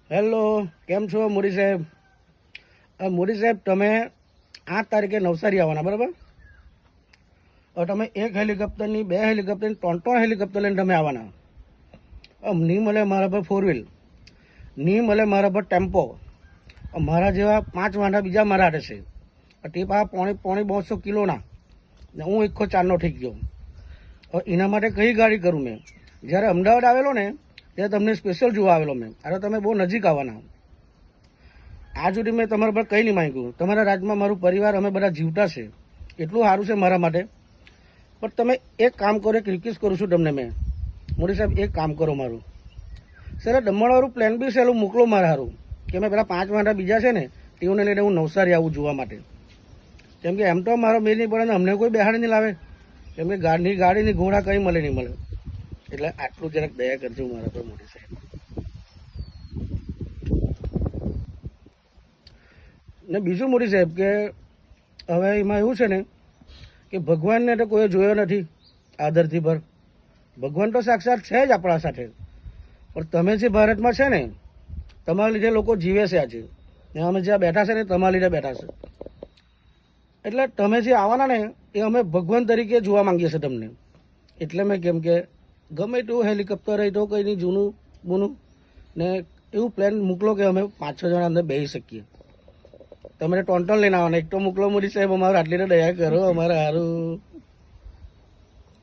Hello, કેમ છો મોદી સાહેબ? મોદી સાહેબ, તમે 8 તારીખે નવસારી આવવાના, બરાબર? હવે તમે એક હેલિકોપ્ટરની, 2 હેલિકોપ્ટરની, 3 હેલિકોપ્ટર લઈને તમે આવવાના. નહીં મળે મારા પર 4 વ્હીલ, નહીં મળે મારા પર ટેમ્પો. મારા જેવા 5 વાંઢા બીજા મારા હાથે છે. તે પાછા પોણી 200 કિલોના ને હું 104નો થઈ ગયો. હવે એના માટે કઈ ગાડી કરું મેં? જ્યારે અમદાવાદ આવેલો ને ત્યારે તમને સ્પેશિયલ જોવા આવેલો મેં. અરે તમે બહુ નજીક આવવાના. આજ સુધી મેં તમારા પર કંઈ નહીં માંગ્યું. તમારા રાજમાં મારું પરિવાર, અમે બધા જીવતા છે, એટલું સારું છે મારા માટે. પણ તમે એક કામ કરો, એક રિક્વેસ્ટ કરું છું તમને મેં. મોદી સાહેબ, એક કામ કરો મારું. સર, દમણવાળું પ્લાન બી છે, એલું મોકલો મારા સારું. કે મેં પેલા 5 વાંઢા બીજા છે ને તેઓને લઈને હું નવસારી આવું જોવા માટે. કેમ કે એમ તો મારો મેળ નહીં પડે ને અમને કોઈ બેહાડી નહીં લાવે. કેમ કે ગાડીની ઘોડા કંઈ મળે નહીં મળે. એટલે આટલું જરાક દયા કરજો મારા પર મોદી સાહેબ. ને બીજું મોદી સાહેબ કે હવે એમાં એવું છે ને કે ભગવાનને તો કોઈ જોયો નથી આદરથી પર. ભગવાન તો સાક્ષાત છે જ આપણા સાથે. પણ તમે જે ભારતમાં છે ને, તમારા લીધે લોકો જીવે છે આજે. ને અમે જ્યાં બેઠા છે ને તમારા લીધે બેઠા છે. એટલે તમે જે આવવાના ને એ અમે ભગવાન તરીકે જોવા માંગીએ છીએ તમને. એટલે મેં કેમ કે ગમે તેવું હેલિકોપ્ટર હોય તો કંઈ નહીં, જૂનું બૂનું ને એવું પ્લાન મોકલો કે અમે 5-6 જણા અંદર બેસી શકીએ. તમે ટોન્ટન લઈને આવવાના. એક તો મોકલો મોદી સાહેબ, અમારે આટલી તો દયા કરો અમારે સારું.